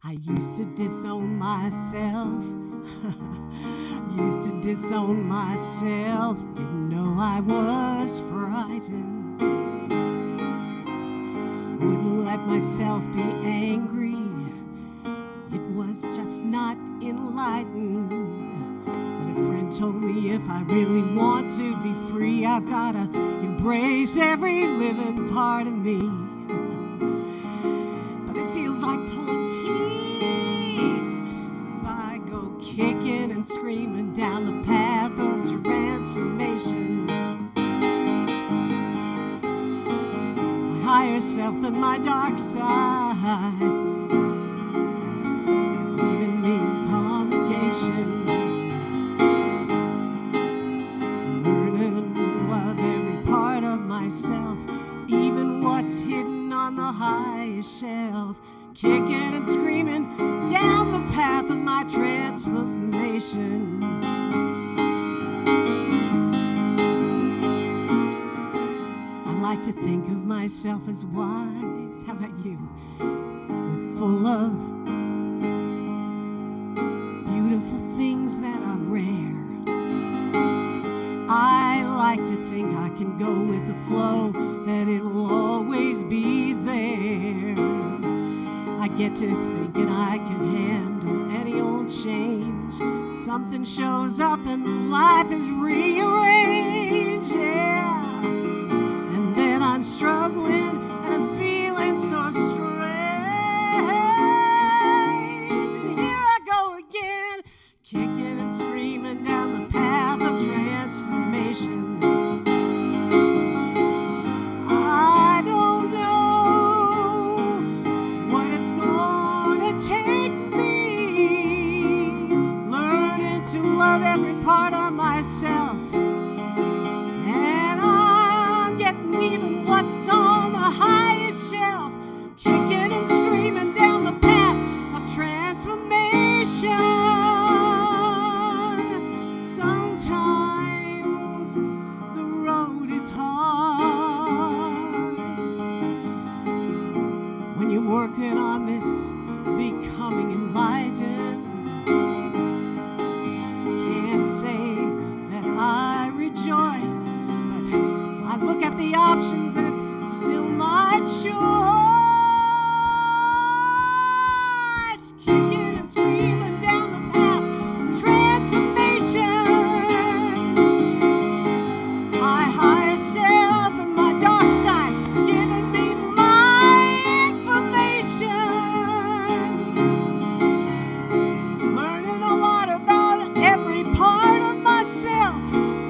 I used to disown myself. Used to disown myself. Didn't know I was frightened. Wouldn't let myself be angry. It was just not enlightened. But a friend told me if I really want to be free, I've got to embrace every living part of me. But it feels like pulling teeth. So I go kicking and screaming down the path of transformation. My higher self and my dark side, leaving me in congregation. Learning to love every part of myself, even what's hidden on the highest shelf. Kicking and screaming down the path of my transformation. I like to think of myself as wise. How about you? Full of beautiful things that are rare. I like to think I can go with the flow, that it will always be there. I get to thinking I can handle any old change. Something shows up and life is rearranged, yeah. And then I'm struggling and I'm feeling so strange. And here I go again, kicking and screaming down the path of transformation. I don't know what it's gonna take me, learning to love every part of myself. And I'm getting even what's on the highest shelf, kicking and screaming down the path of transformation. Sometimes the road is hard when you're working on this becoming enlightened. Can't say that I rejoice, but I look at the options and it's still my choice. Kicking and screaming down the path of transformation. My higher self and my dark side giving me my information. Learning a lot about every part of myself,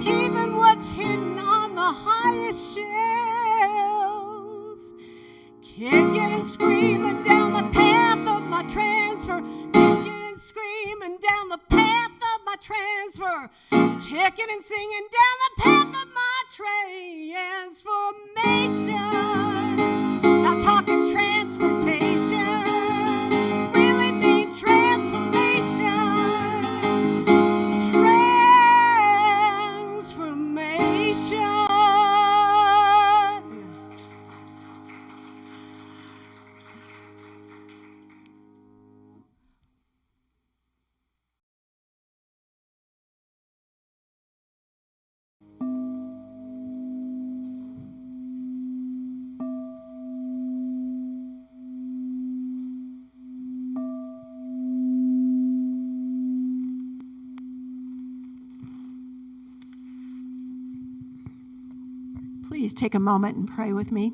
even what's hidden on the highest shelf. Kicking and screaming down the path of my transfer. Kicking and screaming down the path of my transfer. Kicking and singing down the path of my transformation. Not talking transportation, really mean transformation. Transformation. Please take a moment and pray with me.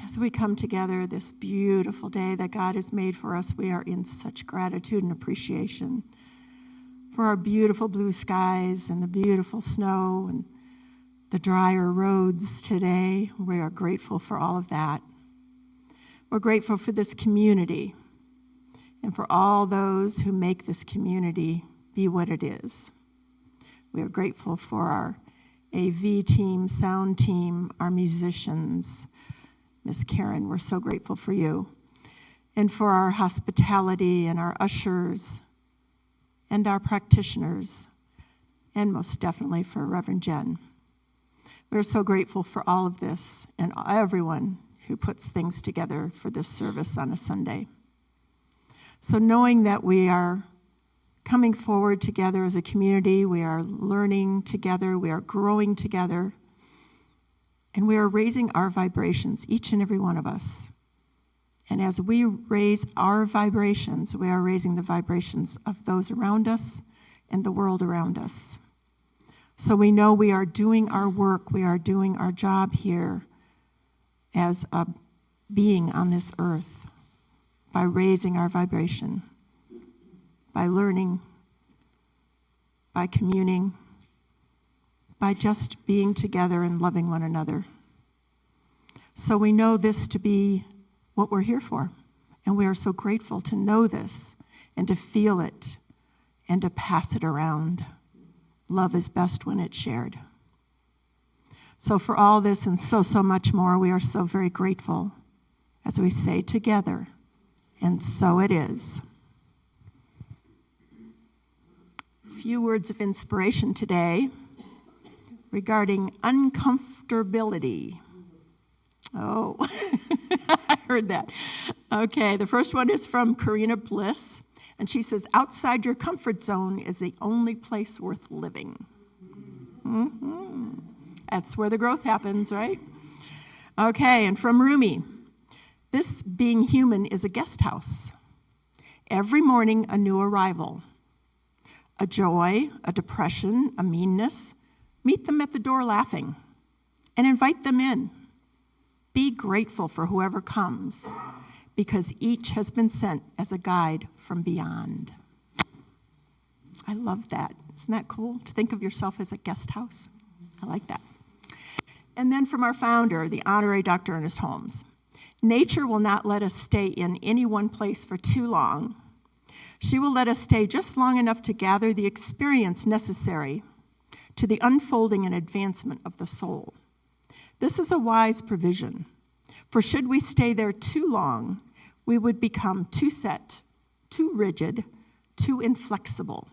As we come together this beautiful day that God has made for us, we are in such gratitude and appreciation for our beautiful blue skies and the beautiful snow and the drier roads today. We are grateful for all of that. We're grateful for this community and for all those who make this community be what it is. We are grateful for our AV team, sound team, our musicians. Miss Karen, we're so grateful for you. And for our hospitality and our ushers and our practitioners, and most definitely for Reverend Jenn. We're so grateful for all of this and everyone who puts things together for this service on a Sunday. So knowing that we are coming forward together as a community, we are learning together, we are growing together, and we are raising our vibrations, each and every one of us. And as we raise our vibrations, we are raising the vibrations of those around us and the world around us. So we know we are doing our work, we are doing our job here as a being on this earth by raising our vibration, by learning, by communing, by just being together and loving one another. So we know this to be what we're here for, and we are so grateful to know this and to feel it and to pass it around. Love is best when it's shared. So for all this and so much more, we are so very grateful as we say together, and so it is. A few words of inspiration today regarding uncomfortability. Oh, I heard that. Okay, the first one is from Karina Bliss, and she says, outside your comfort zone is the only place worth living. Mm-hmm. That's where the growth happens, right? Okay, and from Rumi, this being human is a guest house. Every morning, a new arrival. A joy, a depression, a meanness. Meet them at the door laughing and invite them in. Be grateful for whoever comes, because each has been sent as a guide from beyond. I love that. Isn't that cool to think of yourself as a guest house? I like that. And then from our founder, the Honorary Dr. Ernest Holmes. Nature will not let us stay in any one place for too long. She will let us stay just long enough to gather the experience necessary to the unfolding and advancement of the soul. This is a wise provision, for should we stay there too long, we would become too set, too rigid, too inflexible.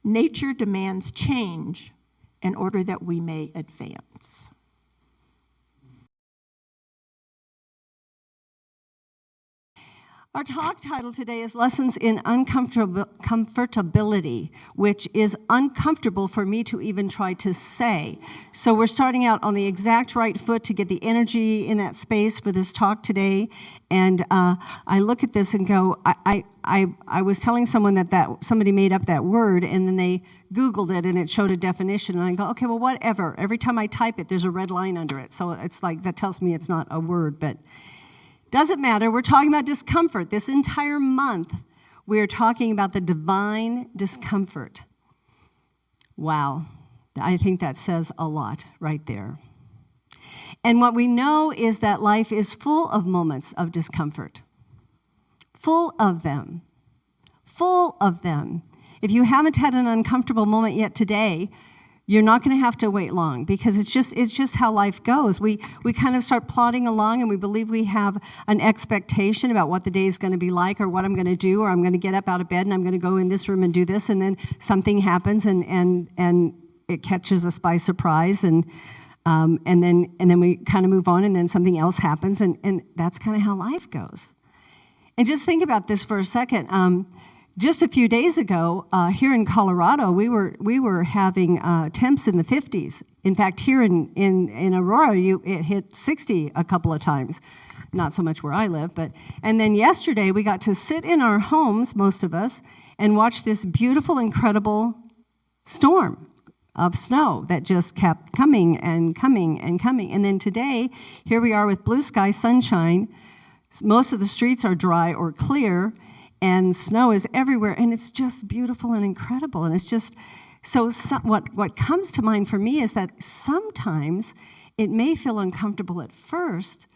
Nature demands change in order that we may advance. Our talk title today is Lessons in Uncomfortability, which is uncomfortable for me to even try to say. So we're starting out on the exact right foot to get the energy in that space for this talk today. And I look at this and go, I was telling someone that somebody made up that word, and then they Googled it, and it showed a definition. And I go, okay, well, whatever. Every time I type it, there's a red line under it. So it's like, that tells me it's not a word, but doesn't matter. We're talking about discomfort. This entire month, we're talking about the divine discomfort. Wow. I think that says a lot right there. And what we know is that life is full of moments of discomfort. Full of them. Full of them. If you haven't had an uncomfortable moment yet today, you're not going to have to wait long, because it's just how life goes. We kind of start plodding along, and we believe we have an expectation about what the day is going to be like, or what I'm going to do, or I'm going to get up out of bed and I'm going to go in this room and do this, and then something happens and it catches us by surprise, and then we kind of move on, and then something else happens, and that's kind of how life goes. And just think about this for a second. Just a few days ago, here in Colorado, we were having temps in the 50s. In fact, here in Aurora, it hit 60 a couple of times. Not so much where I live, and then yesterday we got to sit in our homes, most of us, and watch this beautiful, incredible storm of snow that just kept coming and coming and coming. And then today, here we are with blue sky, sunshine. Most of the streets are dry or clear, and snow is everywhere, and it's just beautiful and incredible. And it's just, what comes to mind for me is that sometimes it may feel uncomfortable at first,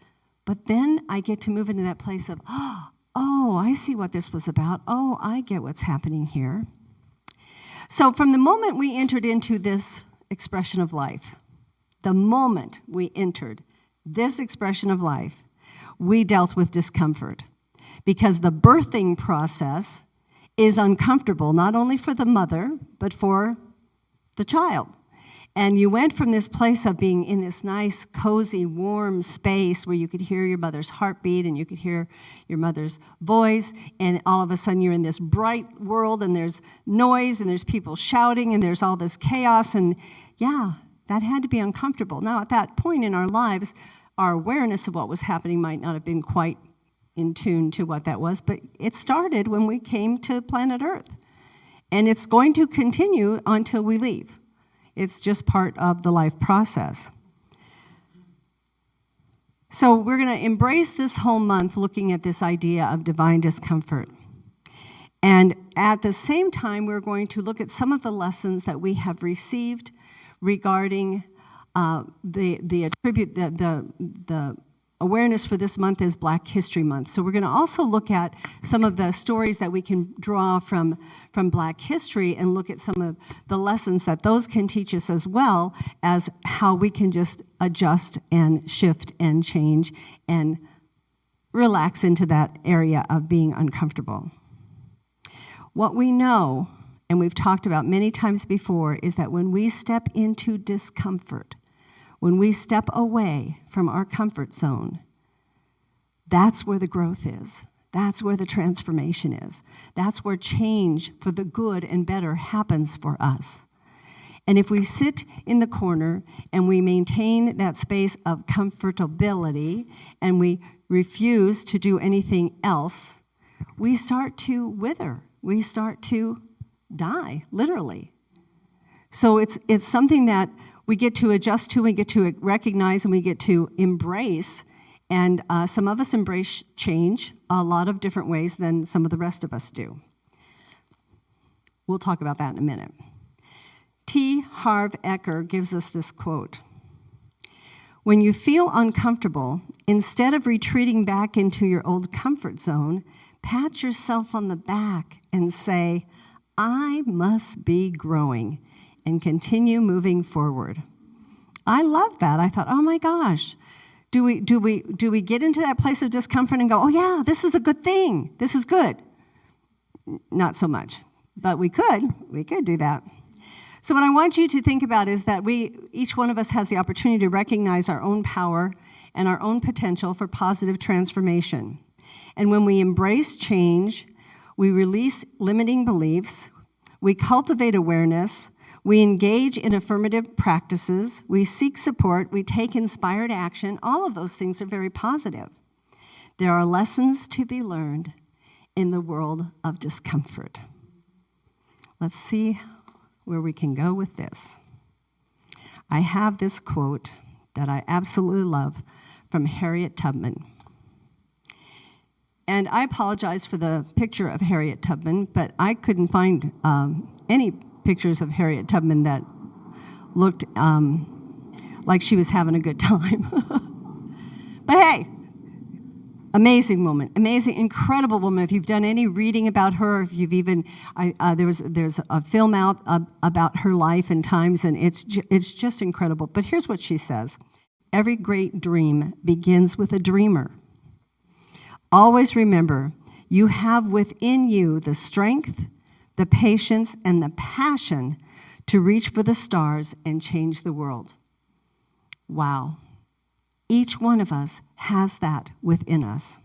but then I get to move into that place of, oh, I see what this was about. Oh, I get what's happening here. So from the moment we entered into this expression of life, the moment we entered this expression of life, we dealt with discomfort. Because the birthing process is uncomfortable, not only for the mother, but for the child. And you went from this place of being in this nice, cozy, warm space where you could hear your mother's heartbeat and you could hear your mother's voice, and all of a sudden you're in this bright world and there's noise and there's people shouting and there's all this chaos, and yeah, that had to be uncomfortable. Now, at that point in our lives, our awareness of what was happening might not have been quite in tune to what that was, but it started when we came to planet Earth. And it's going to continue until we leave. It's just part of the life process. So we're going to embrace this whole month looking at this idea of divine discomfort. And at the same time, we're going to look at some of the lessons that we have received regarding the awareness for this month is Black History Month. So we're going to also look at some of the stories that we can draw from Black history and look at some of the lessons that those can teach us, as well as how we can just adjust and shift and change and relax into that area of being uncomfortable. What we know, and we've talked about many times before, is that when we step into discomfort, when we step away from our comfort zone, that's where the growth is. That's where the transformation is. That's where change for the good and better happens for us. And if we sit in the corner and we maintain that space of comfortability and we refuse to do anything else, we start to wither. We start to die, literally. So it's something that we get to adjust to, we get to recognize, and we get to embrace. And some of us embrace change a lot of different ways than some of the rest of us do. We'll talk about that in a minute. T. Harv Eker gives us this quote: "When you feel uncomfortable, instead of retreating back into your old comfort zone, pat yourself on the back and say, 'I must be growing,' and continue moving forward." I love that. I thought, oh my gosh, do we get into that place of discomfort and go, oh yeah, this is a good thing, this is good? Not so much, but we could do that. So what I want you to think about is that each one of us has the opportunity to recognize our own power and our own potential for positive transformation. And when we embrace change, we release limiting beliefs, we cultivate awareness, we engage in affirmative practices, we seek support, we take inspired action. All of those things are very positive. There are lessons to be learned in the world of discomfort. Let's see where we can go with this. I have this quote that I absolutely love from Harriet Tubman. And I apologize for the picture of Harriet Tubman, but I couldn't find any pictures of Harriet Tubman that looked like she was having a good time. But hey, amazing woman, amazing, incredible woman. If you've done any reading about her, if you've even, there's a film out about her life and times, and it's just incredible. But here's what she says: "Every great dream begins with a dreamer. Always remember, you have within you the strength, the patience, and the passion to reach for the stars and change the world." Wow. Each one of us has that within us.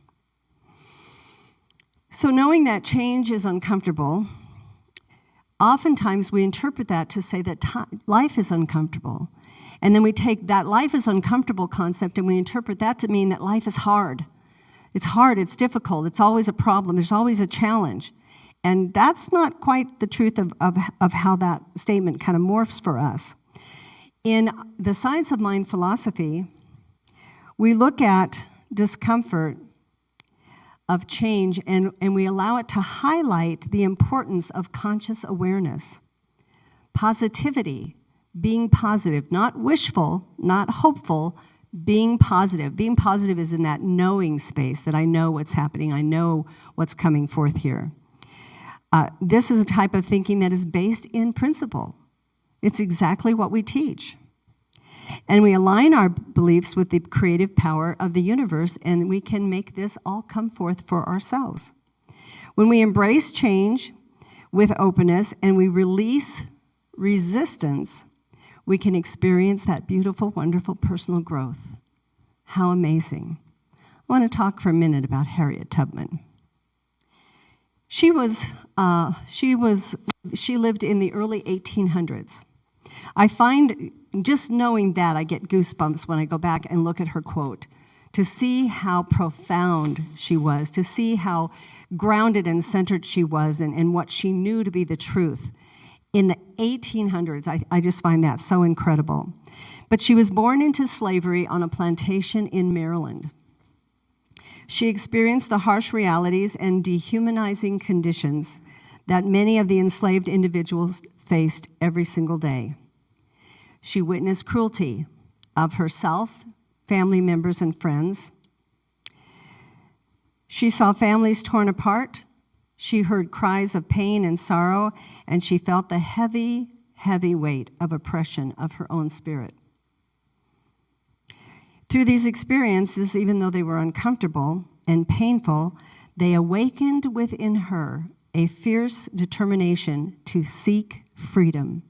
So knowing that change is uncomfortable, oftentimes we interpret that to say that life is uncomfortable. And then we take that life is uncomfortable concept and we interpret that to mean that life is hard. It's hard, it's difficult, it's always a problem, there's always a challenge. And that's not quite the truth of how that statement kind of morphs for us. In the Science of Mind philosophy, we look at discomfort of change and we allow it to highlight the importance of conscious awareness. Positivity, being positive, not wishful, not hopeful, being positive. Being positive is in that knowing space, that I know what's happening, I know what's coming forth here. This is a type of thinking that is based in principle. It's exactly what we teach. And we align our beliefs with the creative power of the universe, and we can make this all come forth for ourselves. When we embrace change with openness and we release resistance, we can experience that beautiful, wonderful personal growth. How amazing. I want to talk for a minute about Harriet Tubman. She lived in the early 1800s. I find, just knowing that, I get goosebumps when I go back and look at her quote, to see how profound she was, to see how grounded and centered she was in what she knew to be the truth. In the 1800s, I just find that so incredible. But she was born into slavery on a plantation in Maryland. She experienced the harsh realities and dehumanizing conditions that many of the enslaved individuals faced every single day. She witnessed cruelty of herself, family members, and friends. She saw families torn apart. She heard cries of pain and sorrow, and she felt the heavy, heavy weight of oppression of her own spirit. Through these experiences, even though they were uncomfortable and painful, they awakened within her a fierce determination to seek freedom.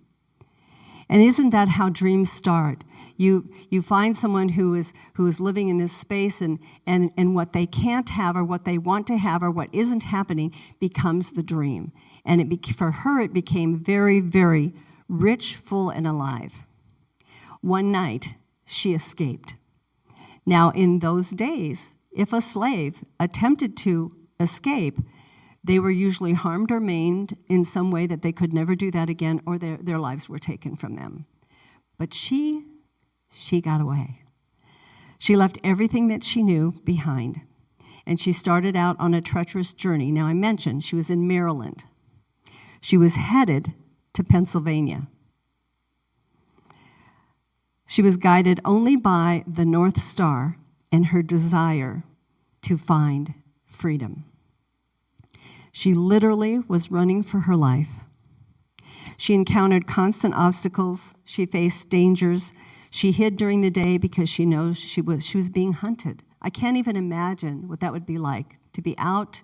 And isn't that how dreams start? You find someone who is living in this space, and what they can't have or what they want to have or what isn't happening becomes the dream. And for her, it became very, very rich, full, and alive. One night, she escaped. Now, in those days, if a slave attempted to escape, they were usually harmed or maimed in some way that they could never do that again, or their lives were taken from them. But she got away. She left everything that she knew behind, and she started out on a treacherous journey. Now, I mentioned she was in Maryland. She was headed to Pennsylvania. She was guided only by the North Star and her desire to find freedom. She literally was running for her life. She encountered constant obstacles. She faced dangers. She hid during the day because she knows she was being hunted. I can't even imagine what that would be like, to be out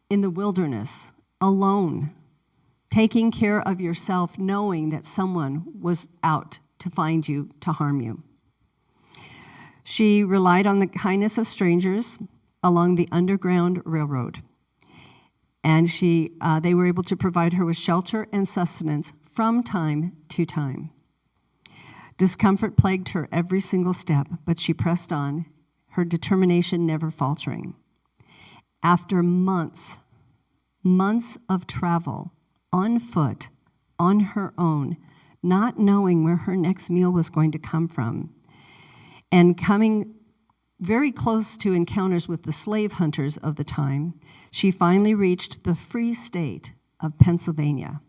in the wilderness, alone, taking care of yourself, knowing that someone was out to find you, to harm you. She relied on the kindness of strangers along the Underground Railroad. And they were able to provide her with shelter and sustenance from time to time. Discomfort plagued her every single step, but she pressed on, her determination never faltering. After months of travel, on foot, on her own, not knowing where her next meal was going to come from, and coming very close to encounters with the slave hunters of the time, she finally reached the free state of Pennsylvania.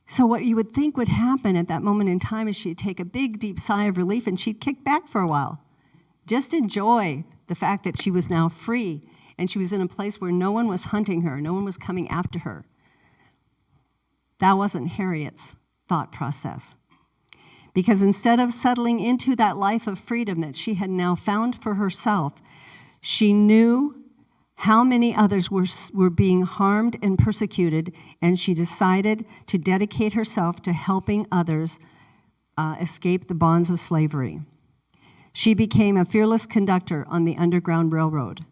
So what you would think would happen at that moment in time is she'd take a big, deep sigh of relief and she'd kick back for a while. Just enjoy the fact that she was now free and she was in a place where no one was hunting her, no one was coming after her. That wasn't Harriet's thought process. Because instead of settling into that life of freedom that she had now found for herself, she knew how many others were being harmed and persecuted, and she decided to dedicate herself to helping others escape the bonds of slavery. She became a fearless conductor on the Underground Railroad,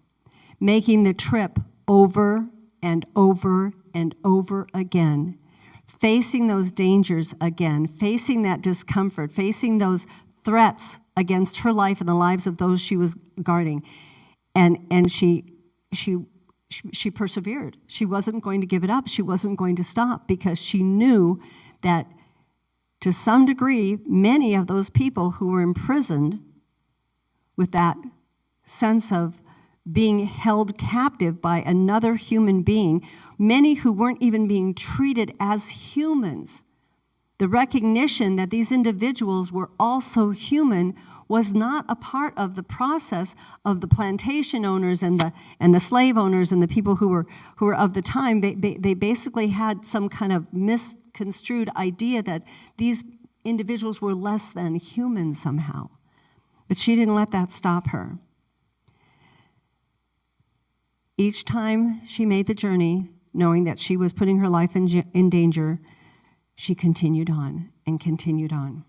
making the trip over and over and over again, facing those dangers again, facing that discomfort, facing those threats against her life and the lives of those she was guarding. And she persevered. She wasn't going to give it up. She wasn't going to stop because she knew that to some degree, many of those people who were imprisoned with that sense of being held captive by another human being, many who weren't even being treated as humans. The recognition that these individuals were also human was not a part of the process of the plantation owners and the slave owners and the people who were of the time. They basically had some kind of misconstrued idea that these individuals were less than human somehow. But she didn't let that stop her. Each time she made the journey, knowing that she was putting her life in danger, she continued on, and continued on.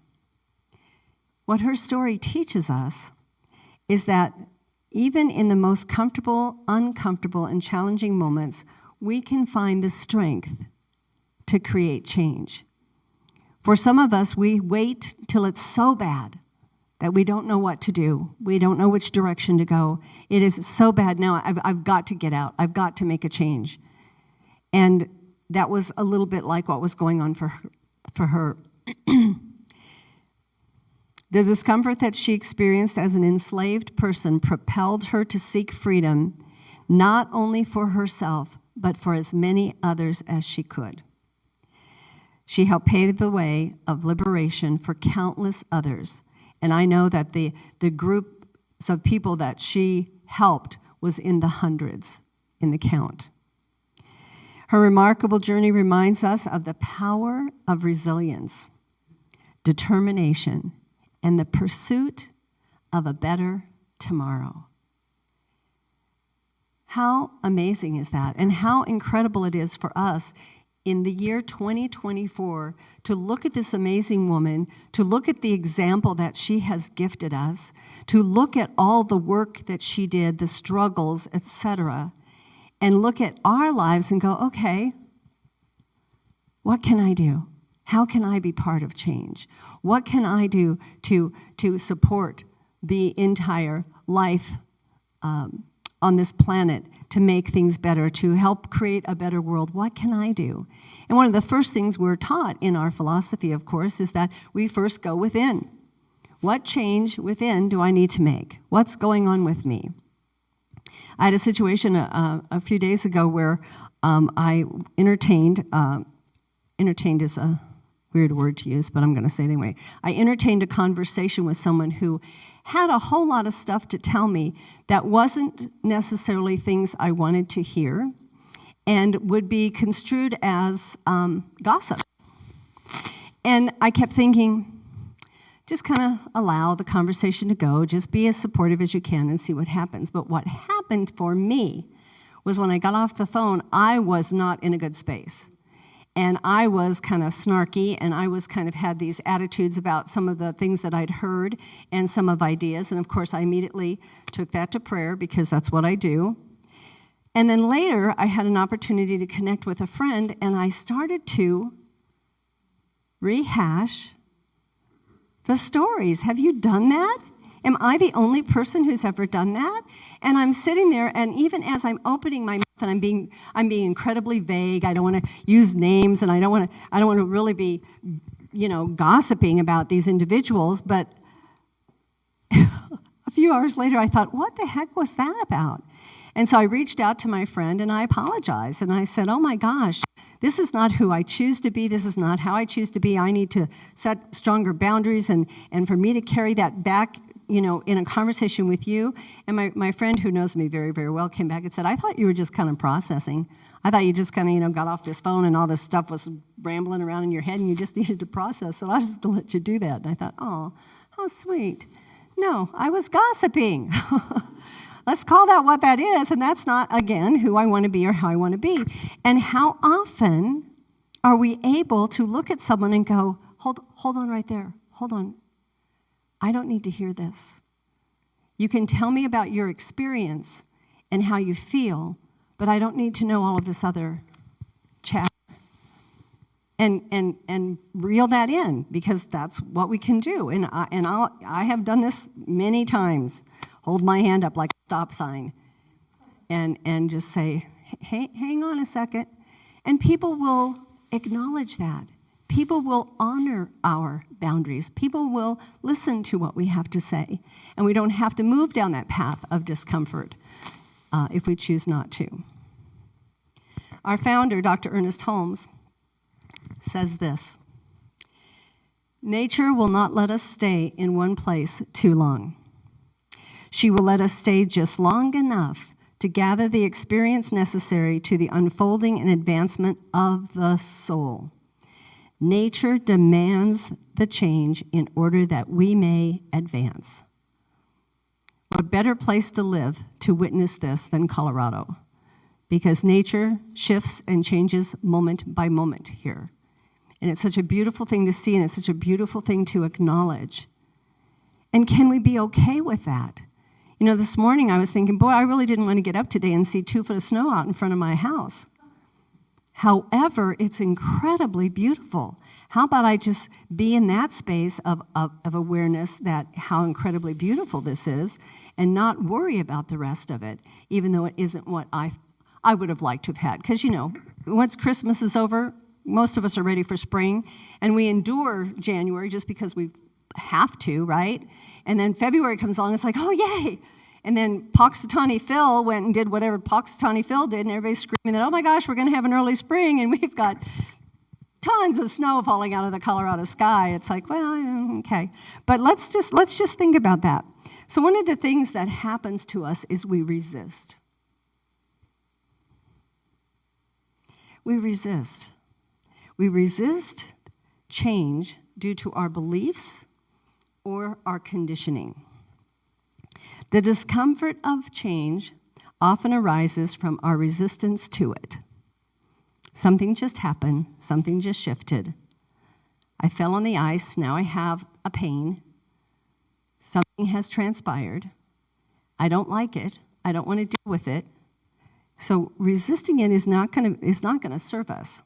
What her story teaches us is that even in the most comfortable, uncomfortable, and challenging moments, we can find the strength to create change. For some of us, we wait till it's so bad that we don't know what to do. We don't know which direction to go. It is so bad now, I've got to get out. I've got to make a change. And that was a little bit like what was going on for her. The discomfort that she experienced as an enslaved person propelled her to seek freedom, not only for herself, but for as many others as she could. She helped pave the way of liberation for countless others. And I know that the groups of people that she helped was in the hundreds in the count. Her remarkable journey reminds us of the power of resilience, determination, and the pursuit of a better tomorrow. How amazing is that? And how incredible it is for us in the year 2024 to look at this amazing woman, to look at the example that she has gifted us, to look at all the work that she did, the struggles, etc., and look at our lives and go, okay, what can I do? How can I be part of change? What can I do to support the entire life on this planet to make things better, to help create a better world? What can I do? And one of the first things we're taught in our philosophy, of course, is that we first go within. What change within do I need to make? What's going on with me? I had a situation a few days ago where I entertained is a weird word to use, but I'm going to say it anyway. I entertained a conversation with someone who had a whole lot of stuff to tell me that wasn't necessarily things I wanted to hear and would be construed as gossip. And I kept thinking, just kind of allow the conversation to go, just be as supportive as you can and see what happens. But what happened for me was when I got off the phone, I was not in a good space. And I was kind of snarky, and I was kind of had these attitudes about some of the things that I'd heard and some of ideas. And of course, I immediately took that to prayer because that's what I do. And then later, I had an opportunity to connect with a friend, and I started to rehash the stories. Have you done that? Am I the only person who's ever done that? And I'm sitting there, and even as I'm opening my mouth, and I'm being incredibly vague. I don't want to use names, and I don't want to really be, gossiping about these individuals. But a few hours later, I thought, what the heck was that about? And so I reached out to my friend, and I apologized, and I said, oh my gosh, this is not who I choose to be. This is not how I choose to be. I need to set stronger boundaries, and for me to carry that back, in a conversation with you. And my friend, who knows me very, very well, came back and said, I thought you were just kind of processing. I thought you just kind of, got off this phone and all this stuff was rambling around in your head and you just needed to process. So I was just going to let you do that. And I thought, oh, how sweet. No, I was gossiping. Let's call that what that is. And that's not, again, who I want to be or how I want to be. And how often are we able to look at someone and go, hold on right there. Hold on. I don't need to hear this. You can tell me about your experience and how you feel, but I don't need to know all of this other chatter. And reel that in, because that's what we can do. And I have done this many times. Hold my hand up like a stop sign and just say, hey, hang on a second. And people will acknowledge that. People will honor our boundaries. People will listen to what we have to say. And we don't have to move down that path of discomfort if we choose not to. Our founder, Dr. Ernest Holmes, says this: nature will not let us stay in one place too long. She will let us stay just long enough to gather the experience necessary to the unfolding and advancement of the soul. Nature demands the change in order that we may advance. What better place to live to witness this than Colorado? Because nature shifts and changes moment by moment here. And it's such a beautiful thing to see, and it's such a beautiful thing to acknowledge. And can we be okay with that? You know, this morning I was thinking, boy, I really didn't want to get up today and see 2 foot of snow out in front of my house. However, it's incredibly beautiful. How about I just be in that space of awareness that how incredibly beautiful this is and not worry about the rest of it, even though it isn't what I would have liked to have had. Because, you know, once Christmas is over, most of us are ready for spring, and we endure January just because we have to, right? And then February comes along, it's like, oh, yay! And then Punxsutawney Phil went and did whatever Punxsutawney Phil did, and everybody's screaming that, oh my gosh, we're going to have an early spring, and we've got tons of snow falling out of the Colorado sky. It's like, well, okay. But let's just think about that. So one of the things that happens to us is we resist. We resist. We resist change due to our beliefs or our conditioning. The discomfort of change often arises from our resistance to it. Something just happened, something just shifted. I fell on the ice, now I have a pain. Something has transpired. I don't like it. I don't want to deal with it. So resisting it is not going to serve us.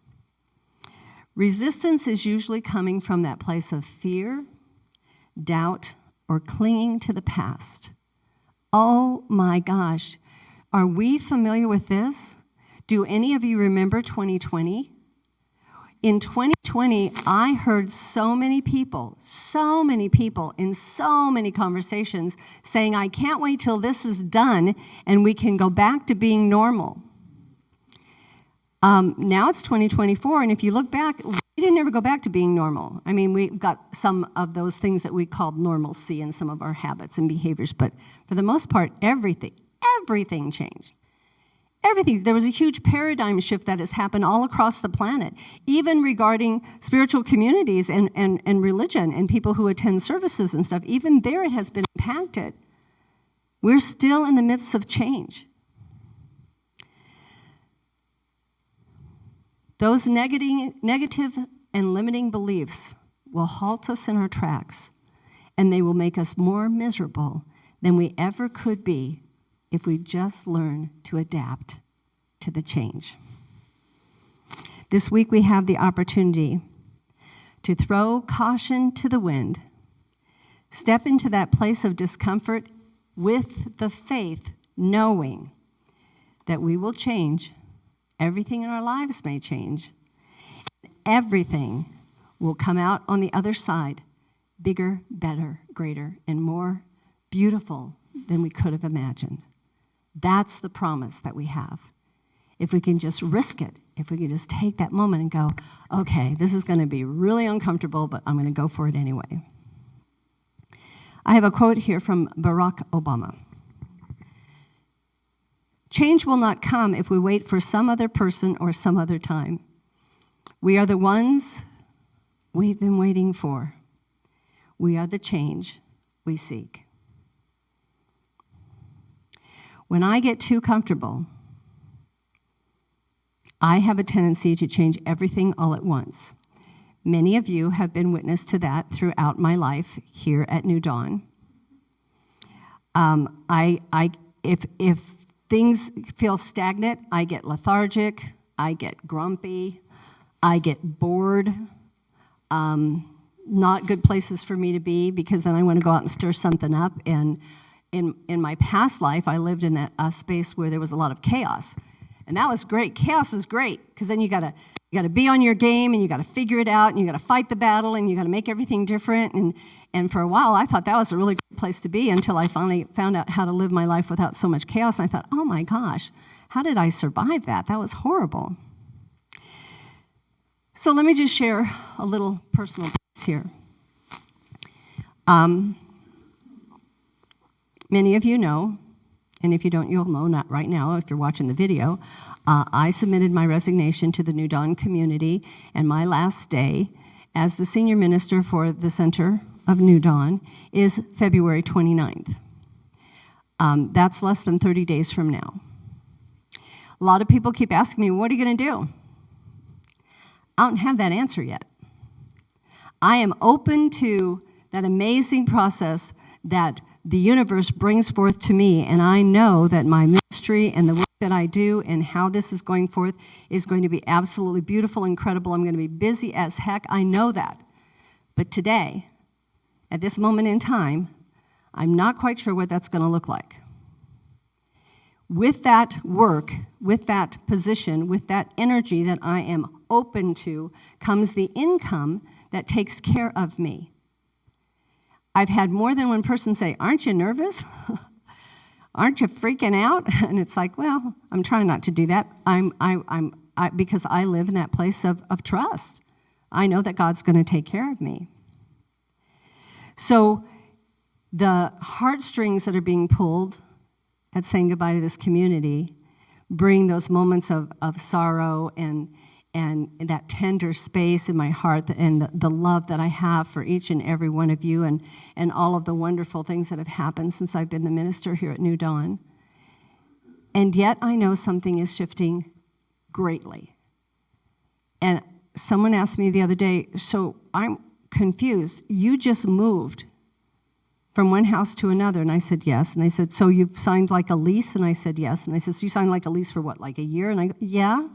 Resistance is usually coming from that place of fear, doubt, or clinging to the past. Oh my gosh, are we familiar with this? Do any of you remember 2020? In 2020, I heard so many people in so many conversations saying, I can't wait till this is done and we can go back to being normal. Now it's 2024, and if you look back, we didn't ever go back to being normal. I mean, we got some of those things that we called normalcy in some of our habits and behaviors, but for the most part, everything changed. Everything. There was a huge paradigm shift that has happened all across the planet, even regarding spiritual communities and religion and people who attend services and stuff. Even there it has been impacted. We're still in the midst of change. Those negative and limiting beliefs will halt us in our tracks, and they will make us more miserable than we ever could be if we just learn to adapt to the change. This week we have the opportunity to throw caution to the wind, step into that place of discomfort with the faith, knowing that we will change. Everything in our lives may change. Everything will come out on the other side bigger, better, greater, and more beautiful than we could have imagined. That's the promise that we have. If we can just risk it, if we can just take that moment and go, okay, this is going to be really uncomfortable, but I'm going to go for it anyway. I have a quote here from Barack Obama. Change will not come if we wait for some other person or some other time. We are the ones we've been waiting for. We are the change we seek. When I get too comfortable, I have a tendency to change everything all at once. Many of you have been witness to that throughout my life here at New Dawn. If things feel stagnant, I get lethargic, I get grumpy, I get bored. Not good places for me to be, because then I want to go out and stir something up. And in my past life, I lived in a space where there was a lot of chaos. And that was great. Chaos is great, because then you got to be on your game, and you got to figure it out, and you got to fight the battle, and you got to make everything different. And for a while, I thought that was a really good place to be, until I finally found out how to live my life without so much chaos. And I thought, oh my gosh, how did I survive that? That was horrible. So let me just share a little personal piece here. Many of you know, and if you don't, you'll know not right now if you're watching the video, I submitted my resignation to the New Dawn community, and my last day as the senior minister for the Center of New Dawn is February 29th. That's less than 30 days from now. A lot of people keep asking me, what are you going to do? I don't have that answer yet. I am open to that amazing process that the universe brings forth to me, and I know that my ministry and the work that I do and how this is going forth is going to be absolutely beautiful, incredible. I'm going to be busy as heck. I know that. But today, at this moment in time, I'm not quite sure what that's going to look like. With that work, with that position, with that energy that I am open to, comes the income that takes care of me. I've had more than one person say, "Aren't you nervous? Aren't you freaking out?" And it's like, well, I'm trying not to do that. Because I live in that place of trust. I know that God's going to take care of me. So the heartstrings that are being pulled at saying goodbye to this community bring those moments of sorrow and that tender space in my heart and the love that I have for each and every one of you and all of the wonderful things that have happened since I've been the minister here at New Dawn. And yet I know something is shifting greatly. And someone asked me the other day, "So I'm confused. You just moved from one house to another?" And I said, "Yes." And they said, "So you've signed like a lease?" And I said, "Yes." And they said, "So you signed like a lease for what, like a year?" And I go, "Yeah.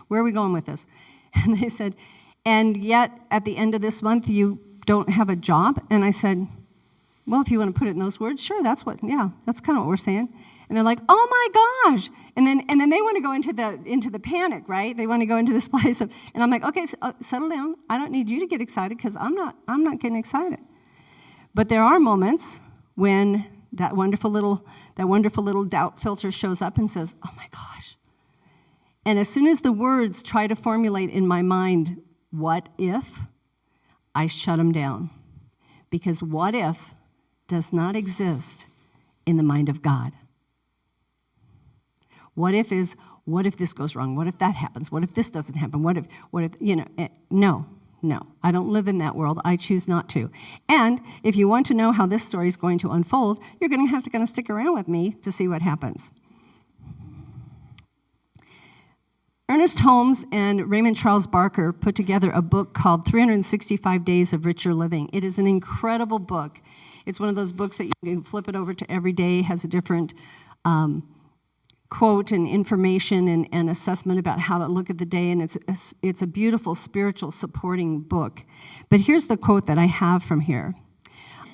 Where are we going with this?" And they said, "And yet at the end of this month you don't have a job?" And I said, "Well, if you want to put it in those words, sure, that's kind of what we're saying." And they're like, "Oh my gosh!" And then they want to go into the panic, right? They want to go into this place and I'm like, "Okay, settle down. I don't need you to get excited because I'm not getting excited." But there are moments when that wonderful little doubt filter shows up and says, "Oh my gosh." And as soon as the words try to formulate in my mind, "What if?" I shut them down. Because what if does not exist in the mind of God. What if this goes wrong? What if that happens? What if this doesn't happen? What if, no, I don't live in that world. I choose not to. And if you want to know how this story is going to unfold, you're going to have to kind of stick around with me to see what happens. Ernest Holmes and Raymond Charles Barker put together a book called 365 Days of Richer Living. It is an incredible book. It's one of those books that you can flip it over to every day, has a different quote and information and assessment about how to look at the day, and it's a beautiful spiritual supporting book. But here's the quote that I have from here.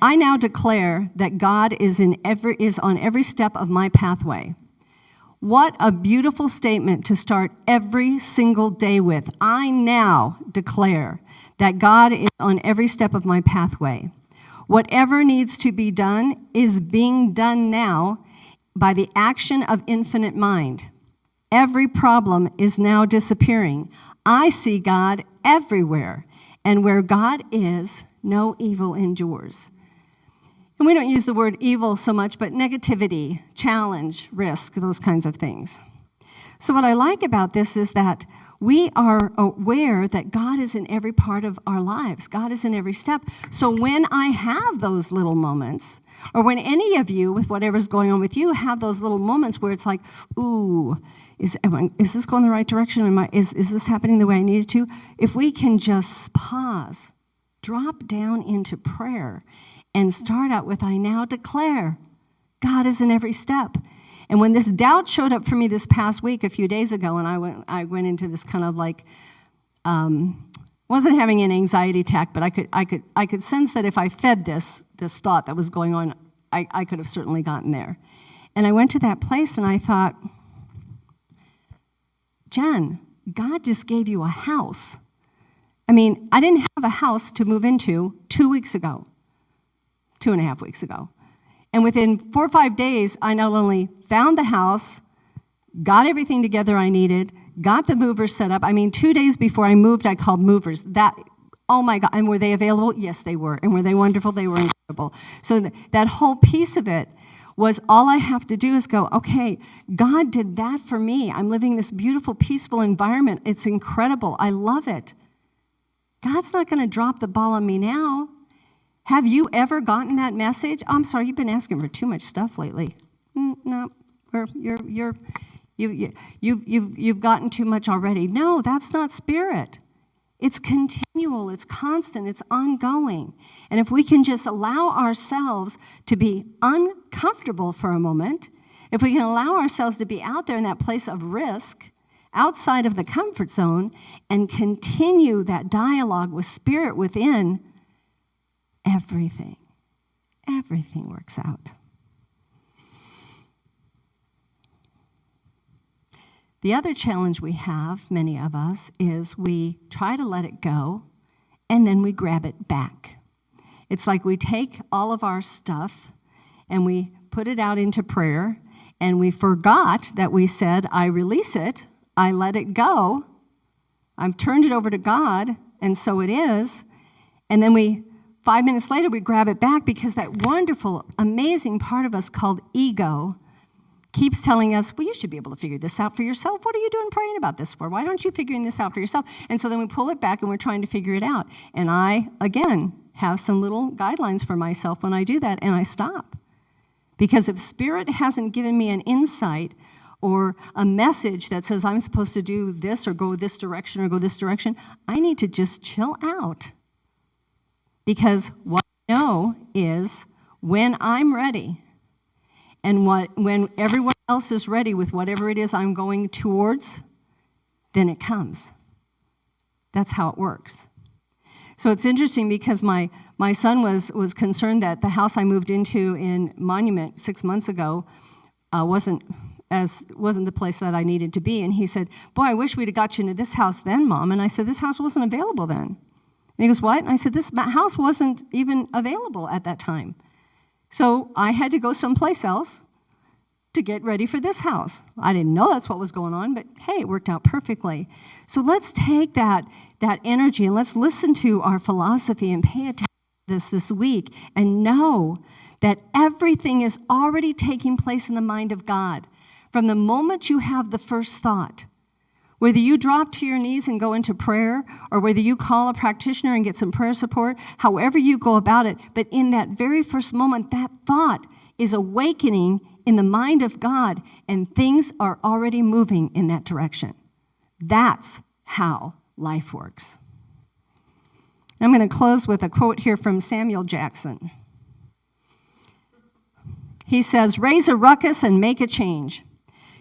"I now declare that God is on every step of my pathway." What a beautiful statement to start every single day with. I now declare that God is on every step of my pathway. Whatever needs to be done is being done now by the action of infinite mind. Every problem is now disappearing. I see God everywhere, and where God is, no evil endures. And we don't use the word evil so much, but negativity, challenge, risk, those kinds of things. So what I like about this is that we are aware that God is in every part of our lives. God is in every step. So when I have those little moments, or when any of you, with whatever's going on with you, have those little moments where it's like, ooh, is this going the right direction? Is this happening the way I need it to? If we can just pause, drop down into prayer, and start out with, I now declare, God is in every step. And when this doubt showed up for me this past week, a few days ago, and I went into this kind of like, wasn't having an anxiety attack, but I could sense that if I fed this thought that was going on, I could have certainly gotten there. And I went to that place and I thought, Jenn, God just gave you a house. I mean, I didn't have a house to move into 2 weeks ago, 2.5 weeks ago. And within 4 or 5 days, I not only found the house, got everything together I needed, got the movers set up. I mean, 2 days before I moved, I called movers. Oh my God, and were they available? Yes, they were. And were they wonderful? They were incredible. So that whole piece of it was all I have to do is go, okay, God did that for me. I'm living this beautiful, peaceful environment. It's incredible. I love it. God's not going to drop the ball on me now. Have you ever gotten that message? Oh, I'm sorry, you've been asking for too much stuff lately. No, you've gotten too much already. No, that's not spirit. It's continual, it's constant, it's ongoing. And if we can just allow ourselves to be uncomfortable for a moment, if we can allow ourselves to be out there in that place of risk, outside of the comfort zone, and continue that dialogue with Spirit within, everything works out. The other challenge we have, many of us, is we try to let it go, and then we grab it back. It's like we take all of our stuff, and we put it out into prayer, and we forgot that we said, I release it, I let it go, I've turned it over to God, and so it is. And then 5 minutes later, we grab it back because that wonderful, amazing part of us called ego keeps telling us, well, you should be able to figure this out for yourself. What are you doing praying about this for? Why aren't you figuring this out for yourself? And so then we pull it back and we're trying to figure it out. And I, again, have some little guidelines for myself when I do that, and I stop. Because if Spirit hasn't given me an insight or a message that says I'm supposed to do this or go this direction or go this direction, I need to just chill out. Because what I know is when I'm ready and when everyone else is ready with whatever it is I'm going towards, then it comes. That's how it works. So it's interesting because my son was concerned that the house I moved into in Monument 6 months ago wasn't the place that I needed to be. And he said, boy, I wish we'd have got you into this house then, Mom. And I said, this house wasn't available then. And he goes, what? And I said, this house wasn't even available at that time. So I had to go someplace else to get ready for this house. I didn't know that's what was going on, but hey, it worked out perfectly. So let's take that energy and let's listen to our philosophy and pay attention to this week and know that everything is already taking place in the mind of God. From the moment you have the first thought, whether you drop to your knees and go into prayer, or whether you call a practitioner and get some prayer support, however you go about it, but in that very first moment, that thought is awakening in the mind of God, and things are already moving in that direction. That's how life works. I'm going to close with a quote here from Samuel Jackson. He says, raise a ruckus and make a change.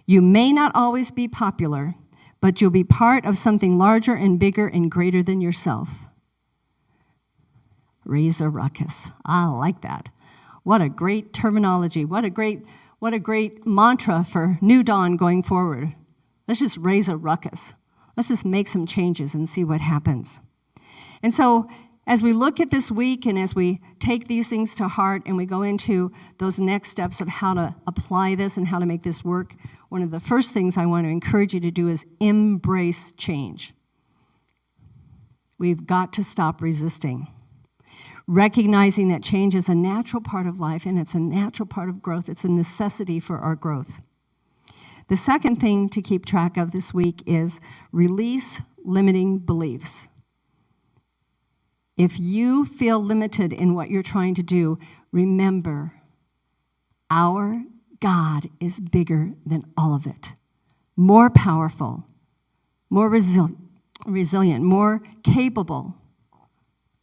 You may not always be popular, but you'll be part of something larger and bigger and greater than yourself. Raise a ruckus. I like that. What a great terminology. What a great mantra for New Dawn going forward. Let's just raise a ruckus. Let's just make some changes and see what happens. And so as we look at this week and as we take these things to heart and we go into those next steps of how to apply this and how to make this work, one of the first things I want to encourage you to do is embrace change. We've got to stop resisting. Recognizing that change is a natural part of life and it's a natural part of growth. It's a necessity for our growth. The second thing to keep track of this week is release limiting beliefs. If you feel limited in what you're trying to do, remember, our God is bigger than all of it. More powerful, more resilient, more capable.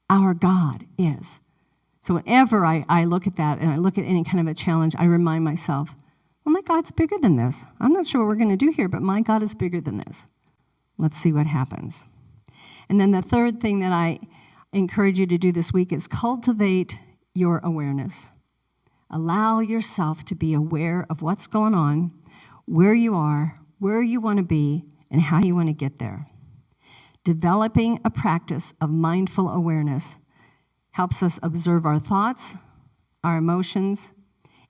Our God is. So whenever I look at that and I look at any kind of a challenge, I remind myself, well, my God's bigger than this. I'm not sure what we're going to do here, but my God is bigger than this. Let's see what happens. And then the third thing that I encourage you to do this week is cultivate your awareness. Allow yourself to be aware of what's going on, where you are, where you want to be, and how you want to get there. Developing a practice of mindful awareness helps us observe our thoughts, our emotions,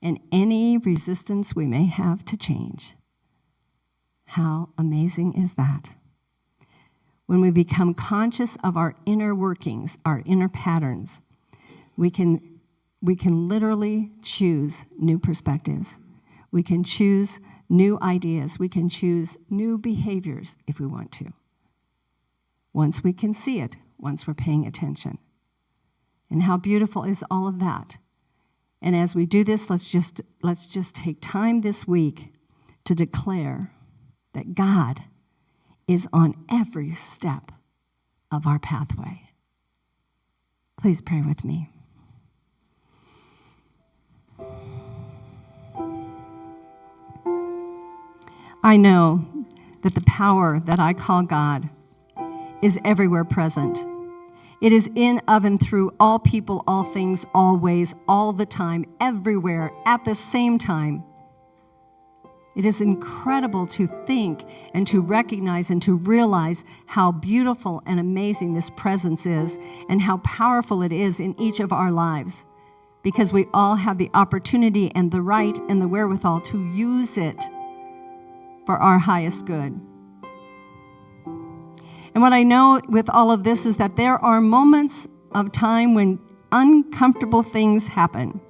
and any resistance we may have to change. How amazing is that? When we become conscious of our inner workings, our inner patterns, we can literally choose new perspectives. We can choose new ideas. We can choose new behaviors if we want to. Once we can see it, once we're paying attention. And how beautiful is all of that? And as we do this, let's just take time this week to declare that God is on every step of our pathway. Please pray with me. I know that the power that I call God is everywhere present. It is in, of, and through all people, all things, always, all the time, everywhere, at the same time. It is incredible to think and to recognize and to realize how beautiful and amazing this presence is and how powerful it is in each of our lives, because we all have the opportunity and the right and the wherewithal to use it for our highest good. And what I know with all of this is that there are moments of time when uncomfortable things happen,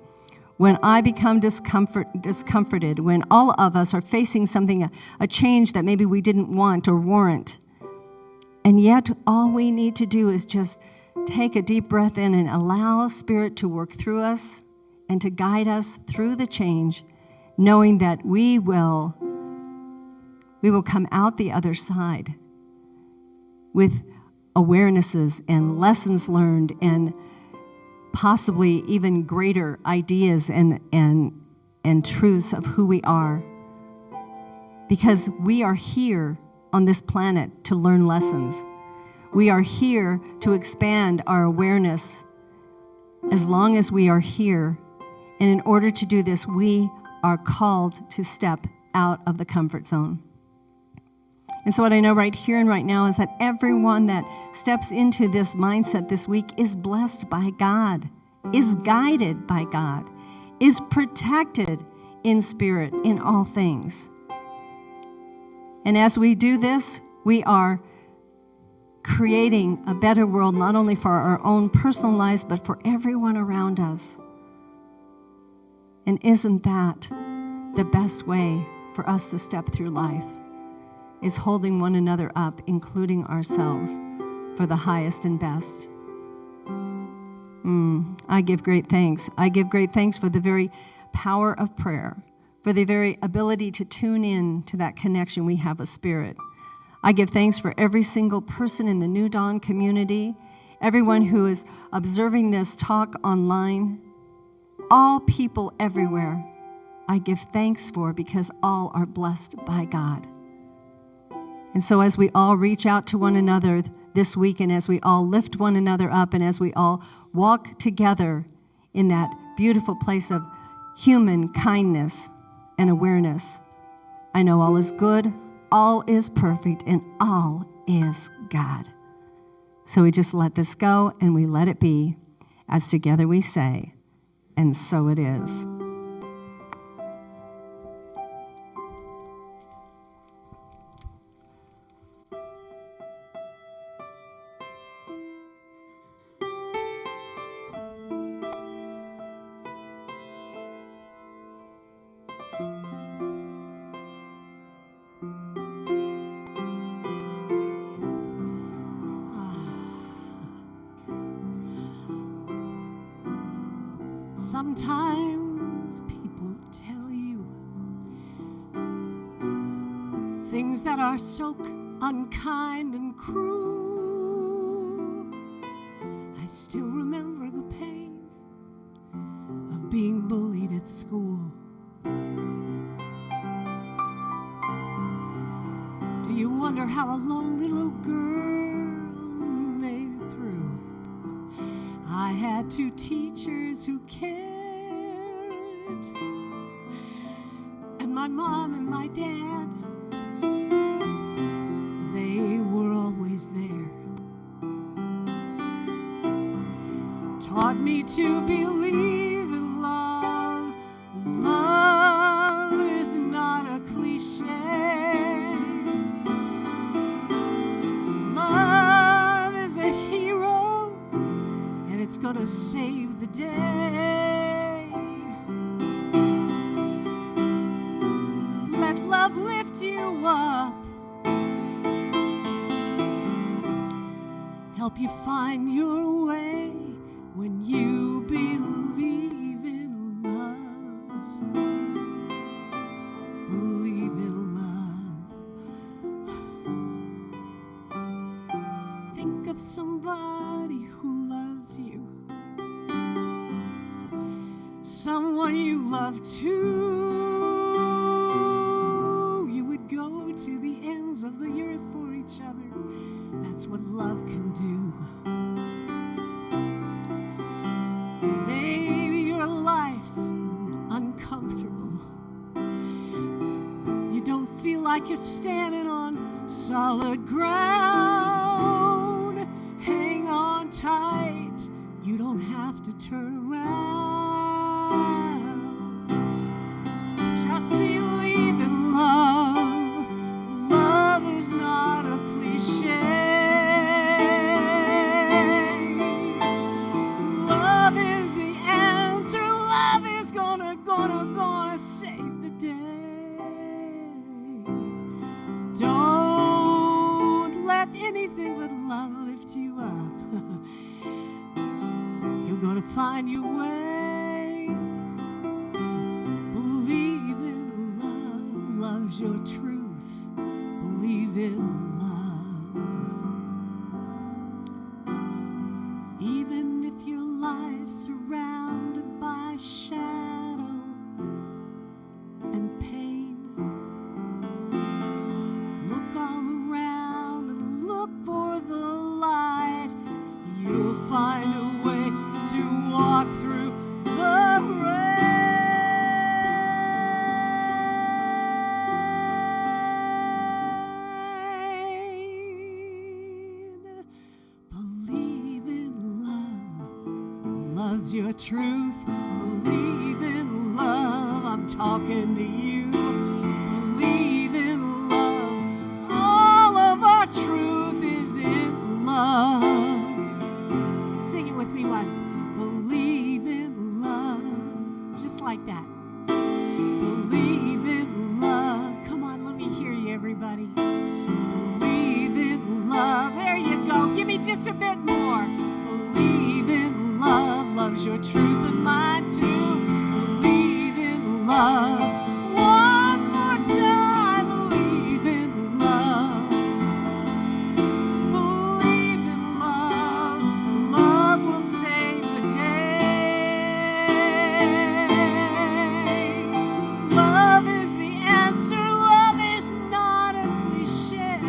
when I become discomforted, when all of us are facing something, a change that maybe we didn't want or warrant. And yet all we need to do is just take a deep breath in and allow Spirit to work through us and to guide us through the change, knowing that we will come out the other side with awarenesses and lessons learned and possibly even greater ideas and truths of who we are. Because we are here on this planet to learn lessons. We are here to expand our awareness as long as we are here. And in order to do this, we are called to step out of the comfort zone. And so what I know right here and right now is that everyone that steps into this mindset this week is blessed by God, is guided by God, is protected in spirit in all things. And as we do this, we are creating a better world, not only for our own personal lives, but for everyone around us. And isn't that the best way for us to step through life? Is holding one another up, including ourselves, for the highest and best. I give great thanks. I give great thanks for the very power of prayer, for the very ability to tune in to that connection we have with Spirit. I give thanks for every single person in the New Dawn community, everyone who is observing this talk online, all people everywhere. I give thanks for, because all are blessed by God. And so as we all reach out to one another this week, and as we all lift one another up, and as we all walk together in that beautiful place of human kindness and awareness, I know all is good, all is perfect, and all is God. So we just let this go and we let it be, as together we say, and so it is. Sometimes people tell you things that are so unkind and cruel. I still remember the pain of being bullied at school. Do you wonder how a lonely little girl made it through? I had two teachers who cared, and my mom and my dad, they were always there. Taught me to believe in love. Love is not a cliche. Love is a hero, and it's gonna save the day. Let love lift you up, help you find your way when you believe in love. Believe in love. Think of have somebody who loves you, someone you love too, you would go to the ends of the earth for each other. That's what love can do. Maybe your life's uncomfortable. You don't feel like you're standing on solid ground. Hang on tight. You don't have to turn around. Just believe in love. Love is not a cliche. Love is the answer. Love is gonna save the day. Don't let anything but love lift you up. You're gonna find your way. Believe in love. Love's your truth. Believe in love. Even if your life's surrounded by shadow and pain, look all around and look for the light. You'll find a way to walk through the rain. Believe in love. Love's your truth. Believe in love. I'm talking to you. Believe in love. All of our truth is in love. Sing it with me once. Believe in love. Just like that. Believe in love. Come on, let me hear you, everybody. Believe in love. There you go. Give me just a bit more. Believe in love. Love's your truth and mine too. Believe in love. One more time. Believe in love. Believe in love. Love will save the day. Love is the answer. Love is not a cliche.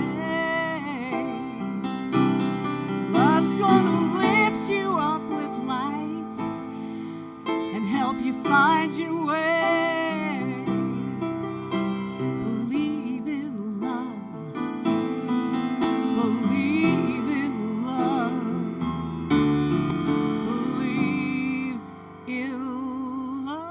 Love's gonna lift you up with light and help you find your way. Believe in love. Believe in love. Believe in love.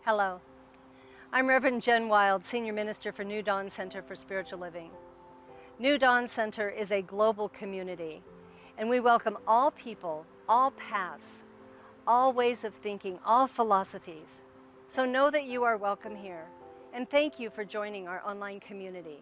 Hello, I'm Reverend Jenn Wilde, Senior Minister for New Dawn Center for Spiritual Living. New Dawn Center is a global community, and we welcome all people, all paths, all ways of thinking, all philosophies. So know that you are welcome here, and thank you for joining our online community.